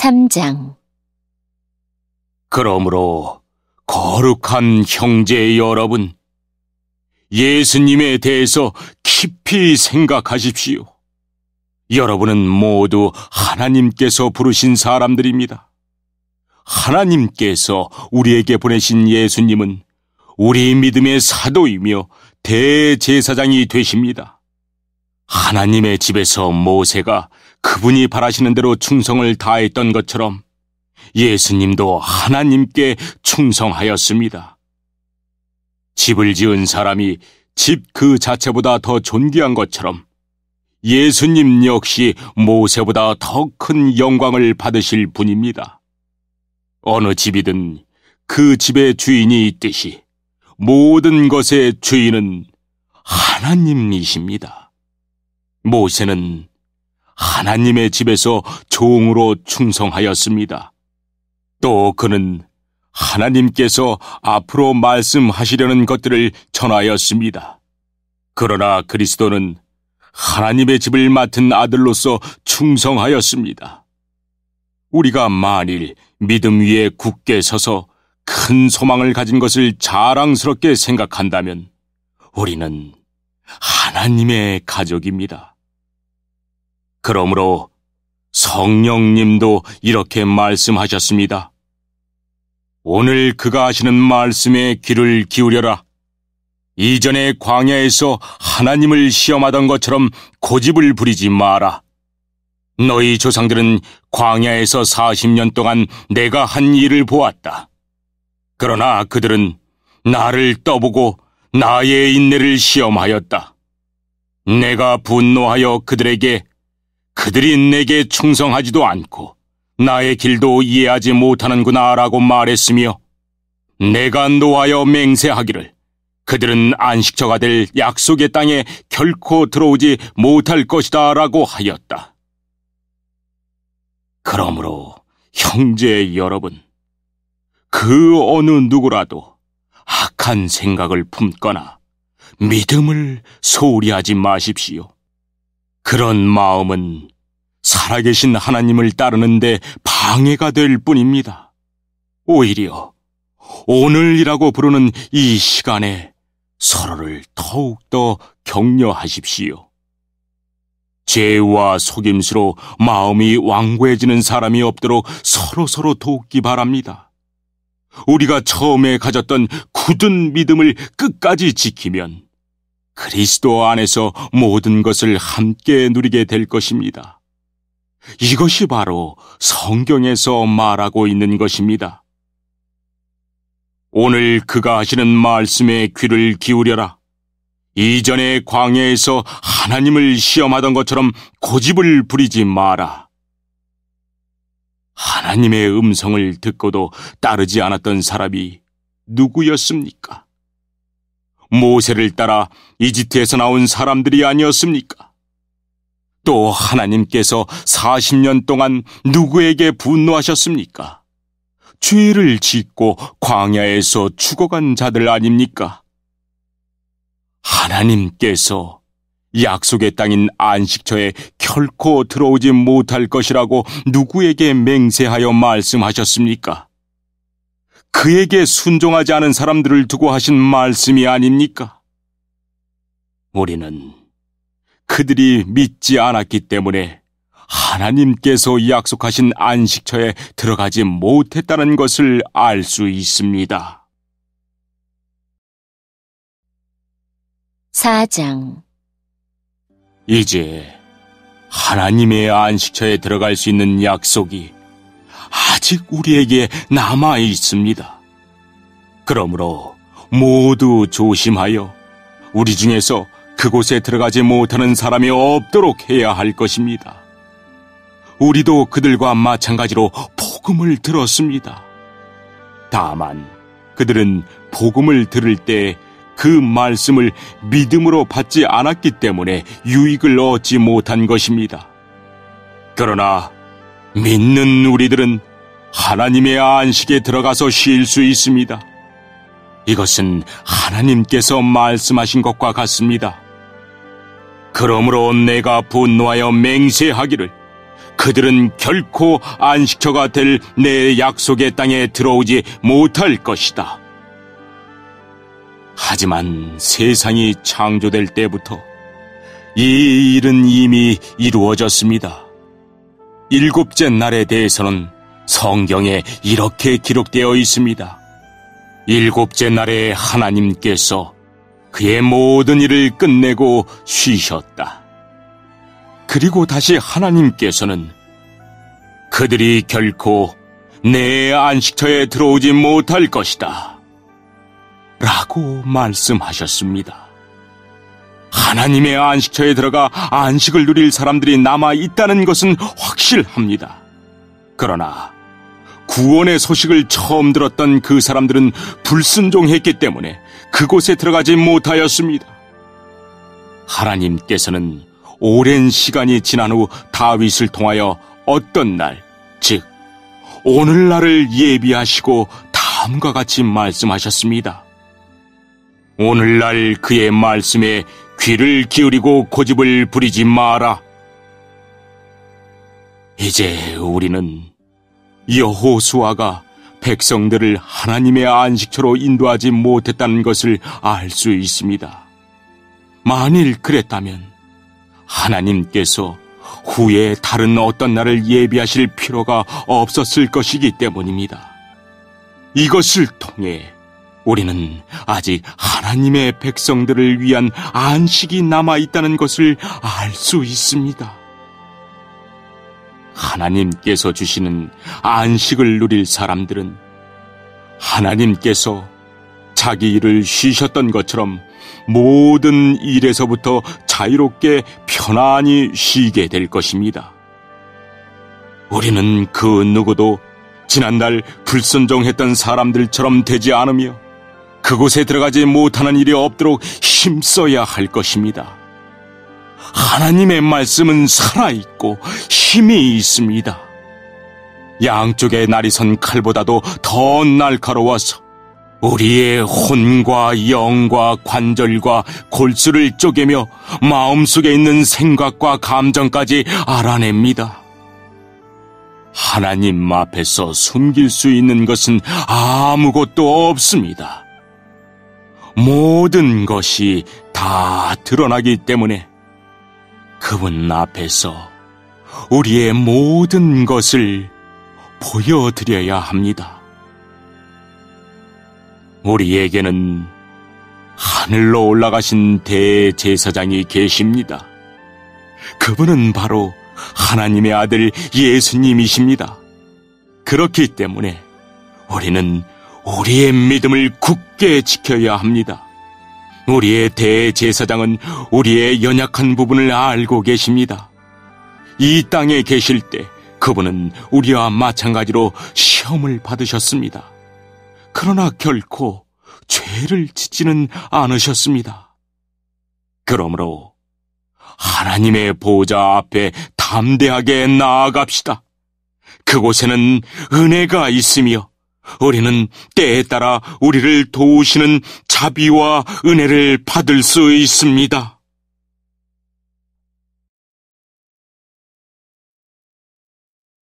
3장. 그러므로 거룩한 형제 여러분, 예수님에 대해서 깊이 생각하십시오. 여러분은 모두 하나님께서 부르신 사람들입니다. 하나님께서 우리에게 보내신 예수님은 우리 믿음의 사도이며 대제사장이 되십니다. 하나님의 집에서 모세가 그분이 바라시는 대로 충성을 다했던 것처럼 예수님도 하나님께 충성하였습니다. 집을 지은 사람이 집 그 자체보다 더 존귀한 것처럼 예수님 역시 모세보다 더 큰 영광을 받으실 분입니다. 어느 집이든 그 집의 주인이 있듯이 모든 것의 주인은 하나님이십니다. 모세는 하나님의 집에서 종으로 충성하였습니다. 또 그는 하나님께서 앞으로 말씀하시려는 것들을 전하였습니다. 그러나 그리스도는 하나님의 집을 맡은 아들로서 충성하였습니다. 우리가 만일 믿음 위에 굳게 서서 큰 소망을 가진 것을 자랑스럽게 생각한다면 우리는 하나님의 가족입니다. 그러므로 성령님도 이렇게 말씀하셨습니다. 오늘 그가 하시는 말씀에 귀를 기울여라. 이전에 광야에서 하나님을 시험하던 것처럼 고집을 부리지 마라. 너희 조상들은 광야에서 40년 동안 내가 한 일을 보았다. 그러나 그들은 나를 떠보고 나의 인내를 시험하였다. 내가 분노하여 그들에게 그들이 내게 충성하지도 않고 나의 길도 이해하지 못하는구나 라고 말했으며 내가 노하여 맹세하기를 그들은 안식처가 될 약속의 땅에 결코 들어오지 못할 것이다 라고 하였다. 그러므로 형제 여러분, 그 어느 누구라도 악한 생각을 품거나 믿음을 소홀히 하지 마십시오. 그런 마음은 살아계신 하나님을 따르는데 방해가 될 뿐입니다. 오히려 오늘이라고 부르는 이 시간에 서로를 더욱더 격려하십시오. 죄와 속임수로 마음이 완고해지는 사람이 없도록 서로 돕기 바랍니다. 우리가 처음에 가졌던 굳은 믿음을 끝까지 지키면 그리스도 안에서 모든 것을 함께 누리게 될 것입니다. 이것이 바로 성경에서 말하고 있는 것입니다. 오늘 그가 하시는 말씀에 귀를 기울여라. 이전에 광야에서 하나님을 시험하던 것처럼 고집을 부리지 마라. 하나님의 음성을 듣고도 따르지 않았던 사람이 누구였습니까? 모세를 따라 이집트에서 나온 사람들이 아니었습니까? 또 하나님께서 40년 동안 누구에게 분노하셨습니까? 죄를 짓고 광야에서 죽어간 자들 아닙니까? 하나님께서 약속의 땅인 안식처에 결코 들어오지 못할 것이라고 누구에게 맹세하여 말씀하셨습니까? 그에게 순종하지 않은 사람들을 두고 하신 말씀이 아닙니까? 우리는 그들이 믿지 않았기 때문에 하나님께서 약속하신 안식처에 들어가지 못했다는 것을 알 수 있습니다. 4장. 이제 하나님의 안식처에 들어갈 수 있는 약속이 아직 우리에게 남아 있습니다. 그러므로 모두 조심하여 우리 중에서 그곳에 들어가지 못하는 사람이 없도록 해야 할 것입니다. 우리도 그들과 마찬가지로 복음을 들었습니다. 다만 그들은 복음을 들을 때 그 말씀을 믿음으로 받지 않았기 때문에 유익을 얻지 못한 것입니다. 그러나 믿는 우리들은 하나님의 안식에 들어가서 쉴 수 있습니다. 이것은 하나님께서 말씀하신 것과 같습니다. 그러므로 내가 분노하여 맹세하기를 그들은 결코 안식처가 될 내 약속의 땅에 들어오지 못할 것이다. 하지만 세상이 창조될 때부터 이 일은 이미 이루어졌습니다. 일곱째 날에 대해서는 성경에 이렇게 기록되어 있습니다. 일곱째 날에 하나님께서 그의 모든 일을 끝내고 쉬셨다. 그리고 다시 하나님께서는 그들이 결코 내 안식처에 들어오지 못할 것이다 라고 말씀하셨습니다. 하나님의 안식처에 들어가 안식을 누릴 사람들이 남아있다는 것은 확실합니다. 그러나 구원의 소식을 처음 들었던 그 사람들은 불순종했기 때문에 그곳에 들어가지 못하였습니다. 하나님께서는 오랜 시간이 지난 후 다윗을 통하여 어떤 날, 즉 오늘날을 예비하시고 다음과 같이 말씀하셨습니다. 오늘날 그의 말씀에 귀를 기울이고 고집을 부리지 마라. 이제 우리는 여호수아가 백성들을 하나님의 안식처로 인도하지 못했다는 것을 알 수 있습니다. 만일 그랬다면 하나님께서 후에 다른 어떤 날을 예비하실 필요가 없었을 것이기 때문입니다. 이것을 통해 우리는 아직 하나님의 백성들을 위한 안식이 남아있다는 것을 알 수 있습니다. 하나님께서 주시는 안식을 누릴 사람들은 하나님께서 자기 일을 쉬셨던 것처럼 모든 일에서부터 자유롭게 편안히 쉬게 될 것입니다. 우리는 그 누구도 지난날 불순종했던 사람들처럼 되지 않으며 그곳에 들어가지 못하는 일이 없도록 힘써야 할 것입니다. 하나님의 말씀은 살아있고 힘이 있습니다. 양쪽에 날이 선 칼보다도 더 날카로워서 우리의 혼과 영과 관절과 골수를 쪼개며 마음속에 있는 생각과 감정까지 알아냅니다. 하나님 앞에서 숨길 수 있는 것은 아무것도 없습니다. 모든 것이 다 드러나기 때문에 그분 앞에서 우리의 모든 것을 보여드려야 합니다. 우리에게는 하늘로 올라가신 대제사장이 계십니다. 그분은 바로 하나님의 아들 예수님이십니다. 그렇기 때문에 우리는 우리의 믿음을 굳게 지켜야 합니다. 우리의 대제사장은 우리의 연약한 부분을 알고 계십니다. 이 땅에 계실 때 그분은 우리와 마찬가지로 시험을 받으셨습니다. 그러나 결코 죄를 짓지는 않으셨습니다. 그러므로 하나님의 보좌 앞에 담대하게 나아갑시다. 그곳에는 은혜가 있으며 우리는 때에 따라 우리를 도우시는 자비와 은혜를 받을 수 있습니다.